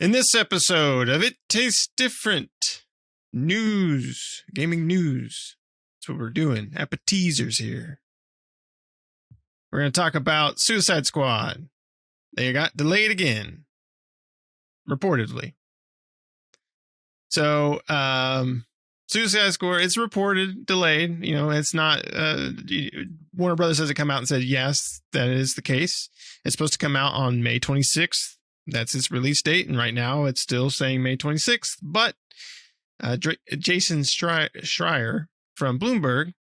In this episode of It Tastes Different, gaming news. That's what we're doing. Appetizers here. We're going to talk about Suicide Squad. They got delayed again, reportedly. So, Suicide Squad, it's reported delayed. You know, it's not, Warner Brothers hasn't come out and said, yes, that is the case. It's supposed to come out on May 26th. That's its release date. And right now it's still saying May 26th. But Jason Schreier from Bloomberg,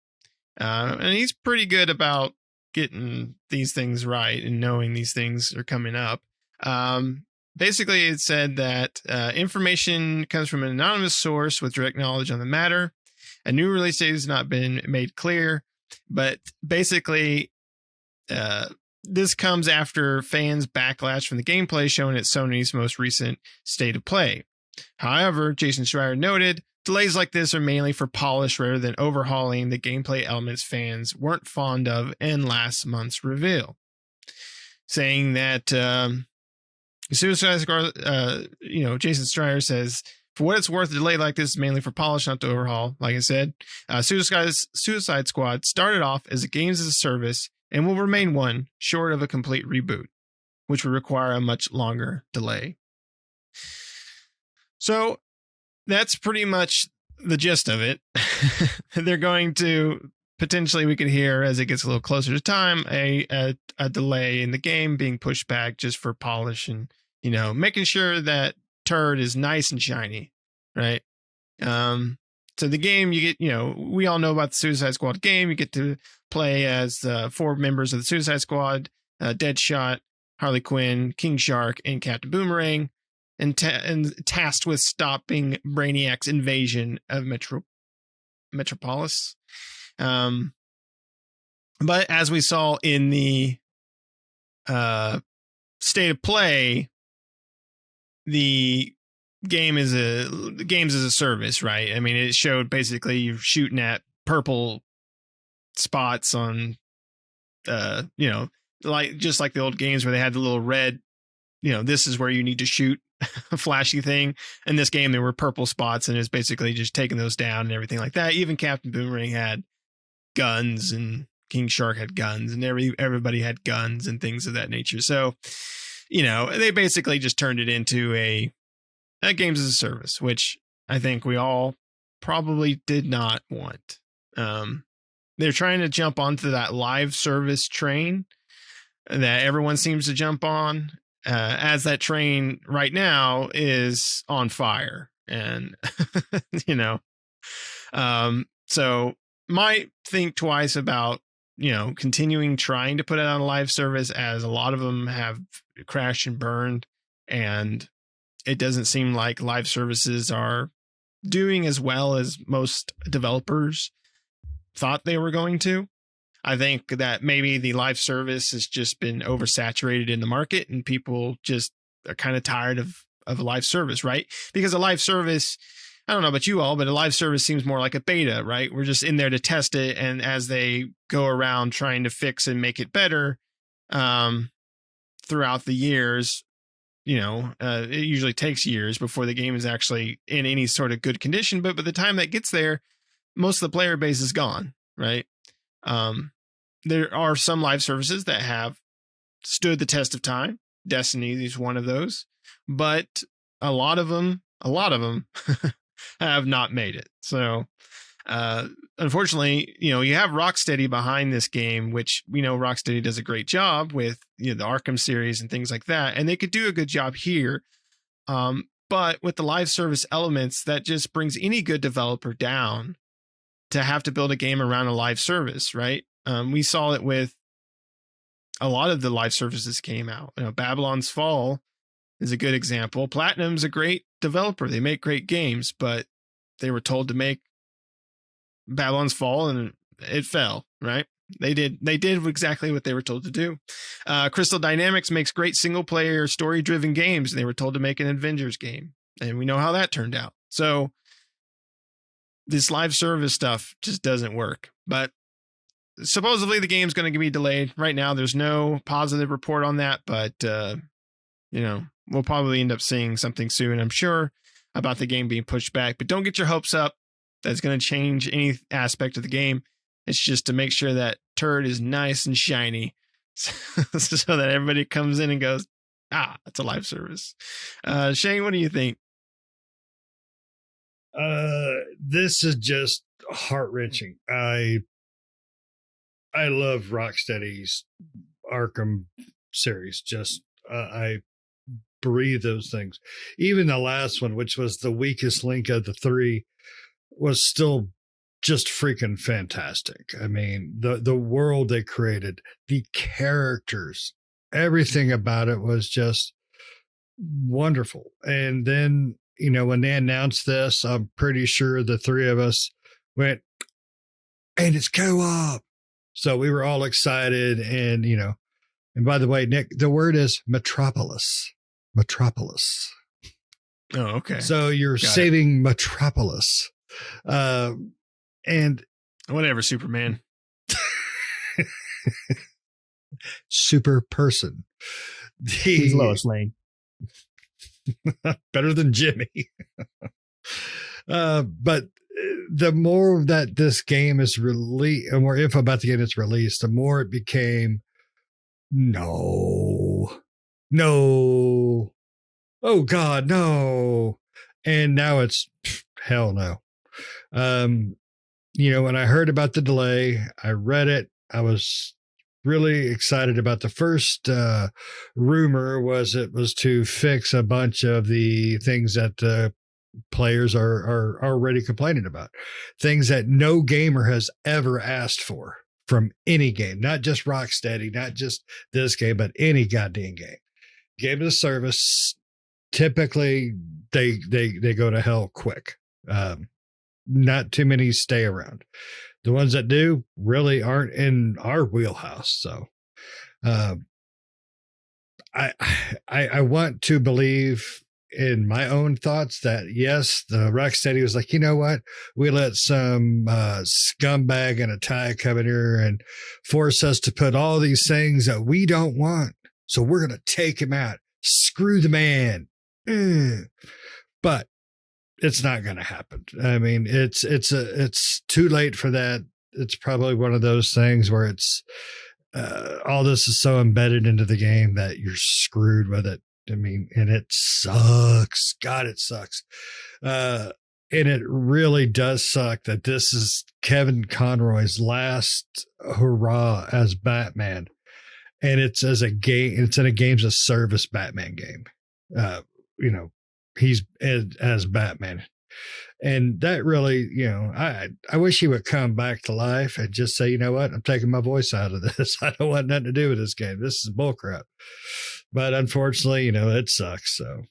and he's pretty good about getting these things right and knowing these things are coming up. Basically, it said that information comes from an anonymous source with direct knowledge on the matter. A new release date has not been made clear, but basically, this comes after fans' backlash from the gameplay shown at Sony's most recent State of Play. However, Jason Schreier noted, delays like this are mainly for polish rather than overhauling the gameplay elements fans weren't fond of in last month's reveal. Saying that Suicide Squad, Jason Schreier says, for what it's worth, a delay like this is mainly for polish, not to overhaul. Like I said, Suicide Squad started off as a games as a service and will remain one short of a complete reboot, which would require a much longer delay. So that's pretty much the gist of it. They're going to potentially, we could hear as it gets a little closer to time, a delay in the game being pushed back just for polish and, making sure that turd is nice and shiny, right? So the game, you get, we all know about the Suicide Squad game. You get to play as 4 members of the Suicide Squad, Deadshot, Harley Quinn, King Shark, and Captain Boomerang, and tasked with stopping Brainiac's invasion of Metropolis. But as we saw in the State of Play, the games as a service, right? I mean, it showed basically you're shooting at purple spots on, just like the old games where they had the little red, this is where you need to shoot a flashy thing. In this game, there were purple spots, and it's basically just taking those down and everything like that. Even Captain Boomerang had guns, and King Shark had guns, and everybody had guns and things of that nature. So, they basically just turned it into a games as a service, which I think we all probably did not want. They're trying to jump onto that live service train that everyone seems to jump on, as that train right now is on fire. And, so might think twice about, continuing trying to put it on a live service, as a lot of them have crashed and burned, and it doesn't seem like live services are doing as well as most developers thought they were going to. I think that maybe the live service has just been oversaturated in the market, and people just are kind of tired of a live service, right? Because a live service, I don't know about you all, but a live service seems more like a beta, right? We're just in there to test it, and as they go around trying to fix and make it better throughout the years, it usually takes years before the game is actually in any sort of good condition. But by the time that gets there, most of the player base is gone, right? There are some live services that have stood the test of time. Destiny is one of those, but a lot of them have not made it. So, unfortunately, you have Rocksteady behind this game, which we know Rocksteady does a great job with, the Arkham series and things like that. And they could do a good job here. But with the live service elements, that just brings any good developer down to have to build a game around a live service, right? We saw it with a lot of the live services came out. Babylon's Fall is a good example. Platinum's a great developer. They make great games, but they were told to make Babylon's Fall and it fell, right? They did exactly what they were told to do. Crystal Dynamics makes great single player story driven games. They were told to make an Avengers game, and we know how that turned out. So this live service stuff just doesn't work. But supposedly the game's going to be delayed. Right now, there's no positive report on that, but we'll probably end up seeing something soon, I'm sure, about the game being pushed back. But don't get your hopes up. That's going to change any aspect of the game. It's just to make sure that turd is nice and shiny so that everybody comes in and goes, it's a live service. Shane, what do you think? This is just heart-wrenching. I love Rocksteady's Arkham series. Just I breathe those things. Even the last one, which was the weakest link of the three, was still just freaking fantastic. I mean, the world they created, the characters, everything about it was just wonderful. And then, when they announced this, I'm pretty sure the three of us went, and it's co-op. So we were all excited. And, and by the way, Nick, the word is Metropolis. Metropolis. Oh, okay. So you're saving Metropolis. And whatever, Superman. Super person. He's Lois Lane. Better than Jimmy. But the more that this game is released, the more info about the game is released, the more it became no, oh God, no. And now it's hell no. When I heard about the delay, I read it. I was really excited about the first rumor was it was to fix a bunch of the things that the players are already complaining about, things that no gamer has ever asked for from any game, not just Rocksteady, not just this game, but any goddamn game. Game as a service, typically they go to hell quick. Not too many stay around. The ones that do really aren't in our wheelhouse. So I want to believe in my own thoughts that yes, the Rocksteady was like, you know what? We let some scumbag in a tie come in here and force us to put all these things that we don't want. So we're going to take him out. Screw the man. But it's not going to happen. I mean, it's too late for that. It's probably one of those things where it's all this is so embedded into the game that you're screwed with it. I mean, and it sucks. God, it sucks. And it really does suck that this is Kevin Conroy's last hurrah as Batman. And it's as a game, it's in a games of service Batman game. He's as Batman. And that really, I wish he would come back to life and just say, you know what, I'm taking my voice out of this. I don't want nothing to do with this game. This is bullcrap. But unfortunately, it sucks. So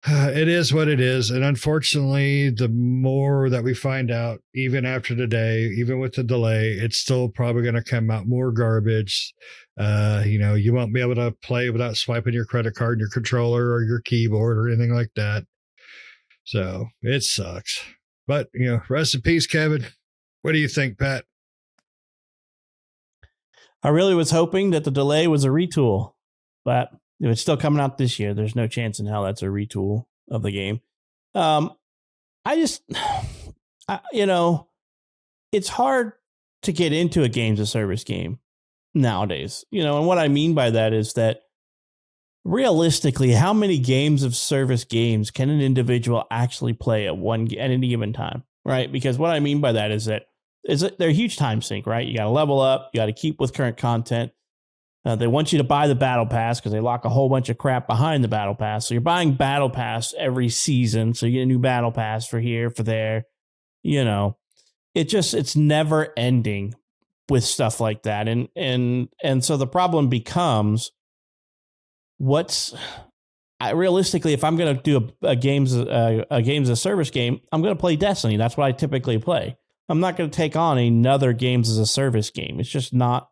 it is what it is. And unfortunately, the more that we find out, even after today, even with the delay, it's still probably going to come out more garbage. You won't be able to play without swiping your credit card, your controller, or your keyboard, or anything like that. So it sucks. But, rest in peace, Kevin. What do you think, Pat? I really was hoping that the delay was a retool, but if it's still coming out this year, there's no chance in hell that's a retool of the game. It's hard to get into a games of service game nowadays, and what I mean by that is that realistically, how many games of service games can an individual actually play at any given time, right? Because what I mean by that is that they're a huge time sink, right? You got to level up, you got to keep with current content. They want you to buy the battle pass because they lock a whole bunch of crap behind the battle pass. So you're buying battle pass every season. So you get a new battle pass for here, for there. It's never ending with stuff like that. And so the problem becomes, realistically, if I'm going to do a games as service game, I'm going to play Destiny. That's what I typically play. I'm not going to take on another games as a service game. It's just not.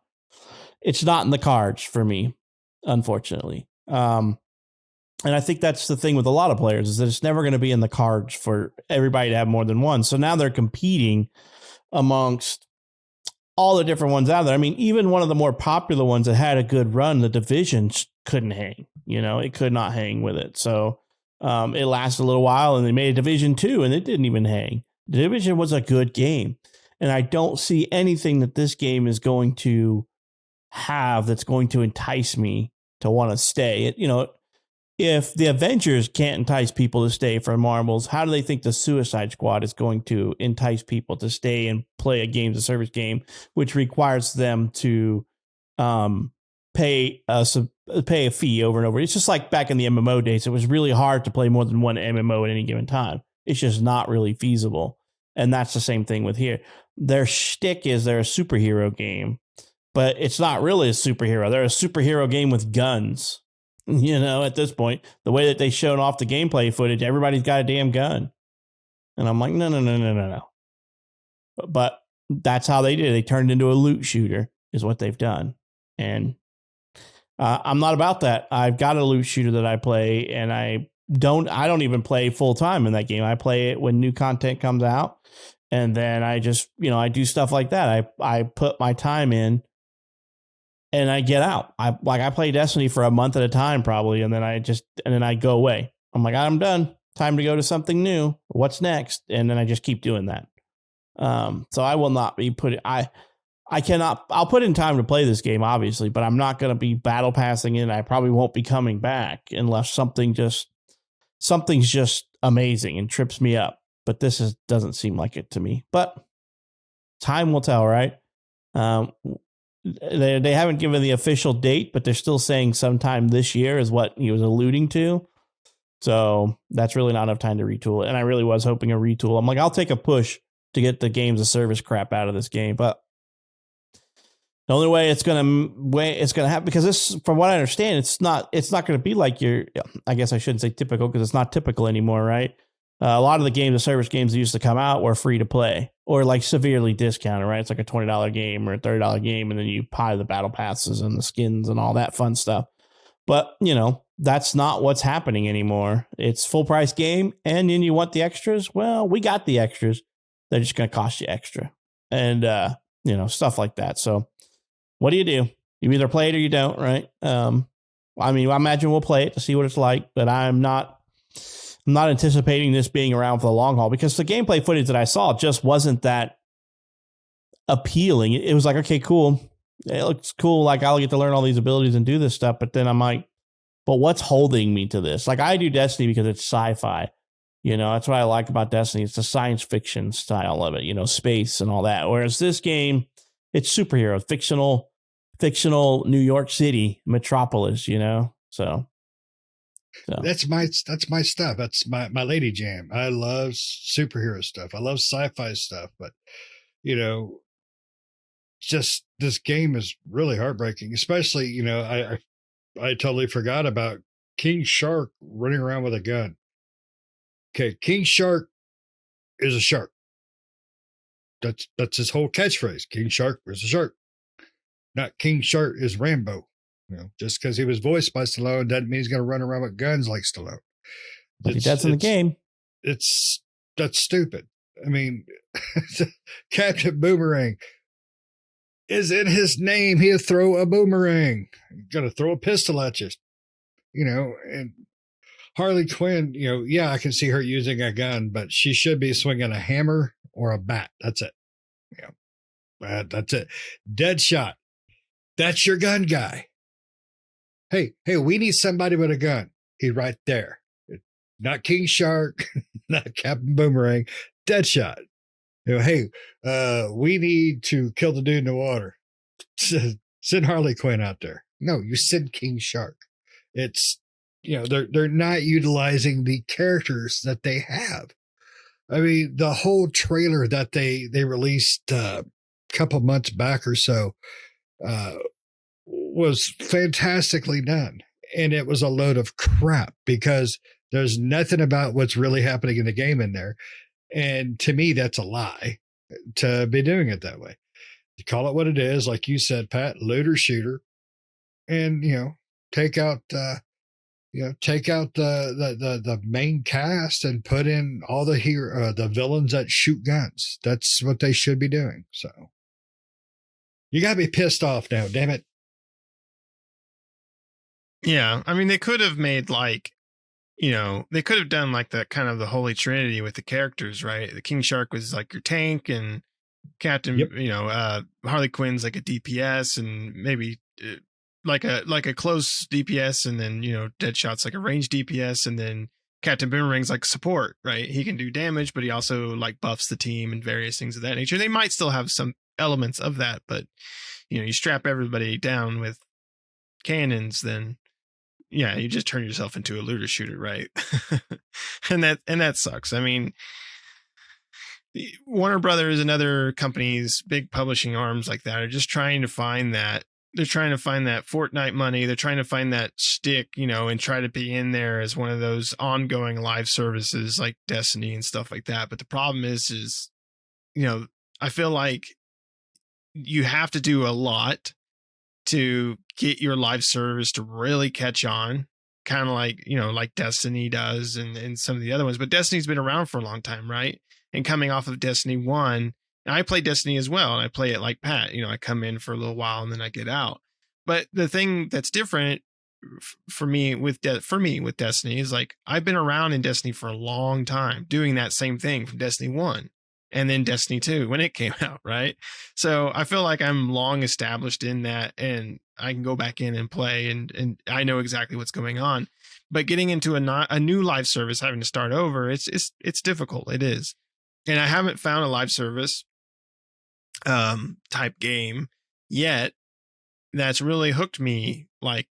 It's not in the cards for me, unfortunately. And I think that's the thing with a lot of players is that it's never going to be in the cards for everybody to have more than one. So now they're competing amongst all the different ones out there. I mean, even one of the more popular ones that had a good run, The Division, couldn't hang. It could not hang with it. So it lasted a little while, and they made a Division 2, and it didn't even hang. The Division was a good game, and I don't see anything that this game is going to have that's going to entice me to want to stay. If the Avengers can't entice people to stay for marbles, how do they think the Suicide Squad is going to entice people to stay and play a games of service game, which requires them to pay a fee over and over? It's just like back in the MMO days. It was really hard to play more than one MMO at any given time. It's just not really feasible. And that's the same thing with here. Their shtick is they're a superhero game, but it's not really a superhero. They're a superhero game with guns. At this point, the way that they showed off the gameplay footage, everybody's got a damn gun. And I'm like, no. But that's how they did it. They turned into a loot shooter is what they've done. And I'm not about that. I've got a loot shooter that I play, and I don't even play full time in that game. I play it when new content comes out. And then I just, I do stuff like that. I put my time in, and I get out. I play Destiny for a month at a time, probably, and then I go away. I'm like, I'm done. Time to go to something new. What's next? And then I just keep doing that. So I will not be putting. I'll put in time to play this game, obviously, but I'm not going to be battle passing in. I probably won't be coming back unless something's just amazing and trips me up. But this doesn't seem like it to me. But time will tell, right? They haven't given the official date, but they're still saying sometime this year is what he was alluding to. So that's really not enough time to retool it. And I really was hoping a retool. I'm like, I'll take a push to get the games of service crap out of this game. But the only way it's going to happen, because this, from what I understand, it's not going to be like I guess I shouldn't say typical, because it's not typical anymore, right? A lot of the games of service games that used to come out were free to play or like severely discounted, right? It's like a $20 game or a $30 game, and then you buy the battle passes and the skins and all that fun stuff. But, that's not what's happening anymore. It's full price game, and then you want the extras? Well, we got the extras. They're just going to cost you extra. And, stuff like that. So what do? You either play it or you don't, right? I imagine we'll play it to see what it's like, but I'm not anticipating this being around for the long haul, because the gameplay footage that I saw just wasn't that appealing. It was like, okay, cool. It looks cool. Like, I'll get to learn all these abilities and do this stuff. But then I'm like, but what's holding me to this? Like, I do Destiny because it's sci-fi. That's what I like about Destiny. It's the science fiction style of it, space and all that. Whereas this game, it's superhero, fictional New York City metropolis, so. That's my stuff. That's my lady jam. I love superhero stuff. I love sci-fi stuff, but just this game is really heartbreaking. Especially, I totally forgot about King Shark running around with a gun. Okay, King Shark is a shark. That's his whole catchphrase. King Shark is a shark. Not King Shark is Rambo. Just because he was voiced by Stallone doesn't mean he's going to run around with guns like Stallone. That's in the game. That's stupid. I mean, Captain Boomerang is in his name. He'll throw a boomerang. Going to throw a pistol at you. And Harley Quinn, yeah, I can see her using a gun, but she should be swinging a hammer or a bat. That's it. That's it. Deadshot. That's your gun guy. Hey, we need somebody with a gun. He's right there. Not King Shark, not Captain Boomerang, Deadshot. Hey, we need to kill the dude in the water. Send Harley Quinn out there. No, you send King Shark. It's, they're not utilizing the characters that they have. I mean, the whole trailer that they released a couple months back or so, was fantastically done, and it was a load of crap because there's nothing about what's really happening in the game in there. And to me, that's a lie to be doing it that way. You call it what it is, like you said, Pat, looter shooter, and take out the main cast and put in all the villains that shoot guns. That's what they should be doing. So you got to be pissed off now, damn it. Yeah, I mean, they could have made like, they could have done like the kind of the holy trinity with the characters, right? The King Shark was like your tank, and Captain, Yep. Harley Quinn's like a DPS, and maybe like a close DPS, and then Deadshot's like a range DPS, and then Captain Boomerang's like support, right? He can do damage, but he also like buffs the team and various things of that nature. They might still have some elements of that, but you strap everybody down with cannons, then yeah, you just turn yourself into a looter shooter, right? and that sucks. I mean, Warner Brothers and other companies, big publishing arms like that, are just trying to find that. They're trying to find that Fortnite money. They're trying to find that stick, and try to be in there as one of those ongoing live services like Destiny and stuff like that. But the problem is, I feel like you have to do a lot to get your live service to really catch on, kind of like, like Destiny does and some of the other ones. But Destiny's been around for a long time, right? And coming off of Destiny 1, and I play Destiny as well, and I play it like Pat. I come in for a little while and then I get out. But the thing that's different for me with Destiny is like I've been around in Destiny for a long time, doing that same thing from Destiny 1 and then Destiny 2 when it came out, right? So I feel like I'm long established in that, and I can go back in and play, and I know exactly what's going on. But getting into a new live service, having to start over, it's difficult. It is. And I haven't found a live service type game yet that's really hooked me like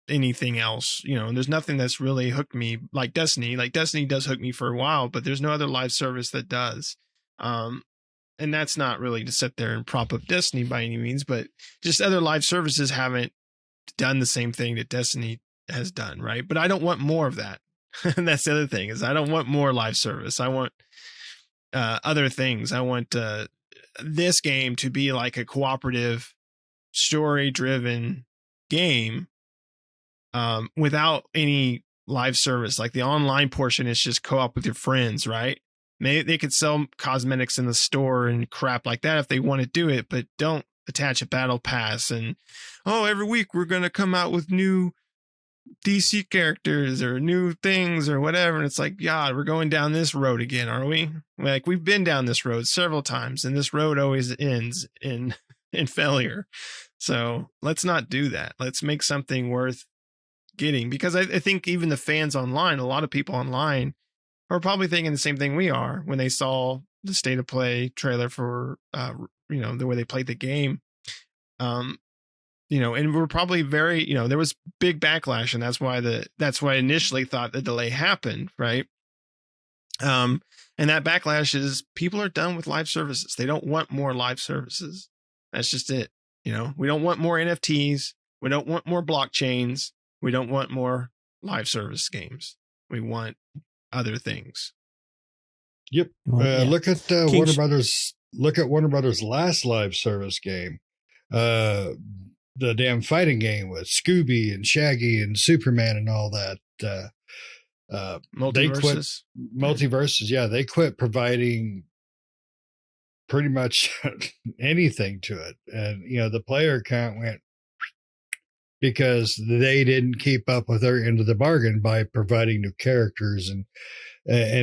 anything else. There's nothing that's really hooked me like Destiny. Like Destiny does hook me for a while, but there's no other live service that does. And that's not really to sit there and prop up Destiny by any means, but just other live services haven't done the same thing that Destiny has done, right? But I don't want more of that. And that's the other thing, is I don't want more live service. I want other things. I want this game to be like a cooperative, story-driven game without any live service. Like the online portion is just co-op with your friends, right? Maybe they could sell cosmetics in the store and crap like that if they want to do it, but don't attach a battle pass and, every week we're going to come out with new DC characters or new things or whatever. And it's like, God, we're going down this road again, are we? Like, we've been down this road several times, and this road always ends in failure. So let's not do that. Let's make something worth getting, because I think even the fans online, a lot of people online are probably thinking the same thing we are when they saw the state of play trailer for, the way they played the game. And we're probably very, there was big backlash, and that's why I initially thought the delay happened. Right. And that backlash is people are done with live services. They don't want more live services. That's just it. We don't want more NFTs. We don't want more blockchains. We don't want more live service games. We want other things. Yep. Yeah. Look at Warner Brothers. Look at Warner Brothers' last live service game. The damn fighting game with Scooby and Shaggy and Superman and all that. They quit Multiverses. Yeah, they quit providing pretty much anything to it, and the player count went because they didn't keep up with their end of the bargain by providing new characters and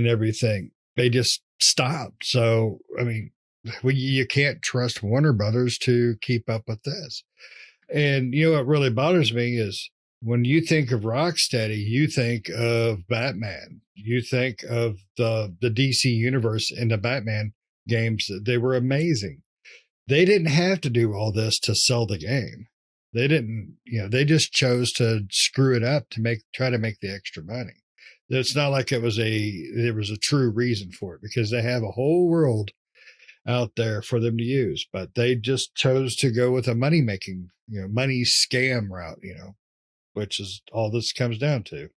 everything. They just stopped. So I mean, you can't trust Warner Brothers to keep up with this. And what really bothers me is when you think of Rocksteady, you think of Batman. You think of the DC universe and the Batman games. They were amazing. They didn't have to do all this to sell the game. They didn't, they just chose to screw it up to try to make the extra money. It's not like there was a true reason for it, because they have a whole world out there for them to use, but they just chose to go with a money scam route, which is all this comes down to.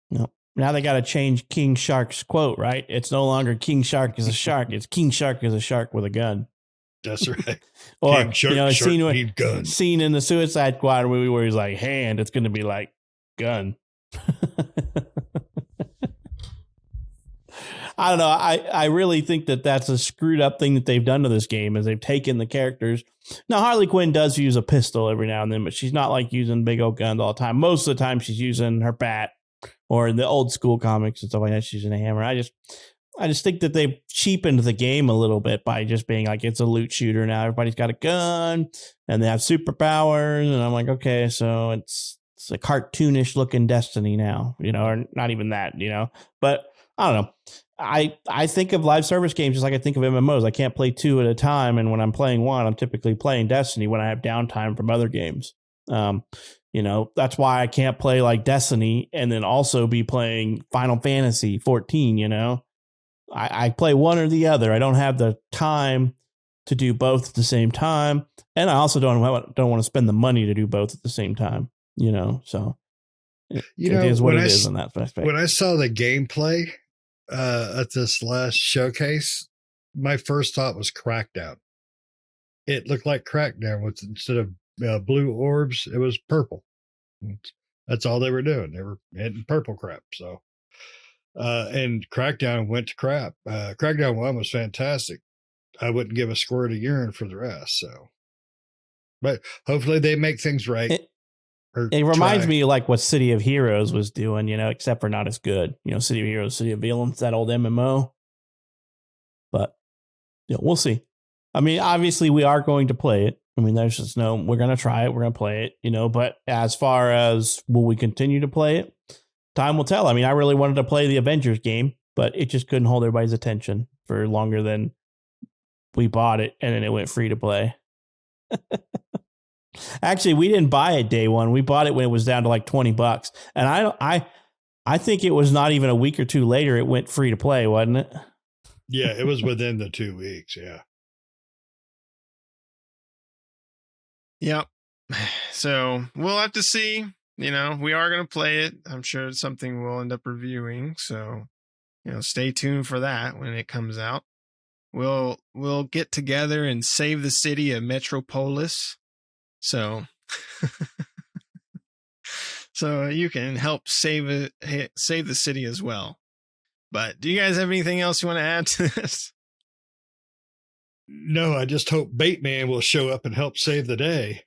No. Now they got to change King Shark's quote, right? It's no longer King Shark is a shark. It's King Shark is a shark with a gun. That's right. Or, King Shark, scene in the Suicide Squad movie where he's like, hand, it's going to be like gun. I don't know. I really think that that's a screwed up thing that they've done to this game is they've taken the characters. Now, Harley Quinn does use a pistol every now and then, but she's not like using big old guns all the time. Most of the time she's using her bat, or in the old school comics and stuff like that, she's using a hammer. I just think that they've cheapened the game a little bit by just being like, it's a loot shooter now. Everybody's got a gun and they have superpowers. And I'm like, okay, so it's a cartoonish looking Destiny now, or not even that, but I don't know. I think of live service games just like I think of MMOs. I can't play two at a time. And when I'm playing one, I'm typically playing Destiny when I have downtime from other games. That's why I can't play like Destiny and then also be playing Final Fantasy 14, I play one or the other. I don't have the time to do both at the same time. And I also don't want to spend the money to do both at the same time, so it is what it is in that aspect. When I saw the gameplay at this last showcase, my first thought was Crackdown. It looked like Crackdown with instead of blue orbs, it was purple. That's all they were doing. They were hitting purple crap. So, and Crackdown went to crap. Crackdown 1 was fantastic. I wouldn't give a squirt of urine for the rest. So, but hopefully they make things right. It reminds me of like what City of Heroes was doing, except for not as good. City of Heroes, City of Villains, that old MMO. But we'll see. I mean, obviously we are going to play it. I mean, there's just we're going to try it. We're going to play it, but as far as will we continue to play it? Time will tell. I mean, I really wanted to play the Avengers game, but it just couldn't hold everybody's attention for longer than we bought it. And then it went free to play. Actually, we didn't buy it day one. We bought it when it was down to like $20. And I think it was not even a week or two later, it went free to play, wasn't it? Yeah, it was within the 2 weeks. Yeah. Yep. So we'll have to see. We are going to play it. I'm sure it's something we'll end up reviewing. So, stay tuned for that when it comes out. We'll get together and save the city of Metropolis. So, so you can help save the city as well. But do you guys have anything else you want to add to this? No, I just hope Bateman will show up and help save the day.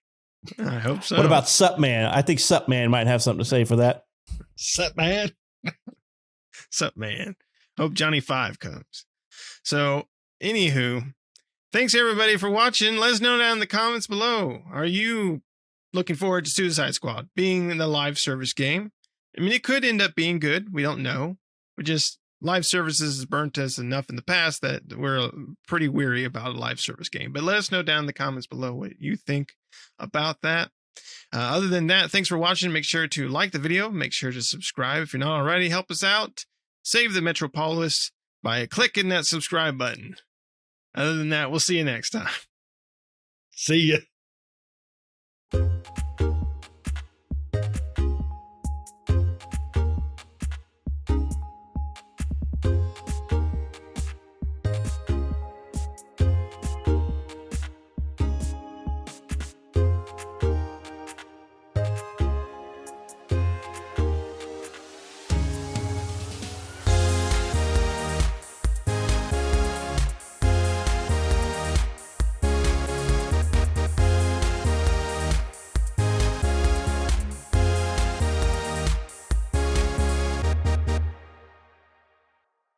I hope so. What about Supman? I think Supman might have something to say for that. Supman. Supman. Hope Johnny 5 comes. So, anywho, thanks everybody for watching. Let us know down in the comments below. Are you looking forward to Suicide Squad being in the live service game? I mean, it could end up being good. We don't know. Live services has burnt us enough in the past that we're pretty weary about a live service game. But let us know down in the comments below what you think about that. Other than that, thanks for watching. Make sure to like the video. Make sure to subscribe if you're not already. Help us out. Save the Metropolis by clicking that subscribe button. Other than that, we'll see you next time. See ya.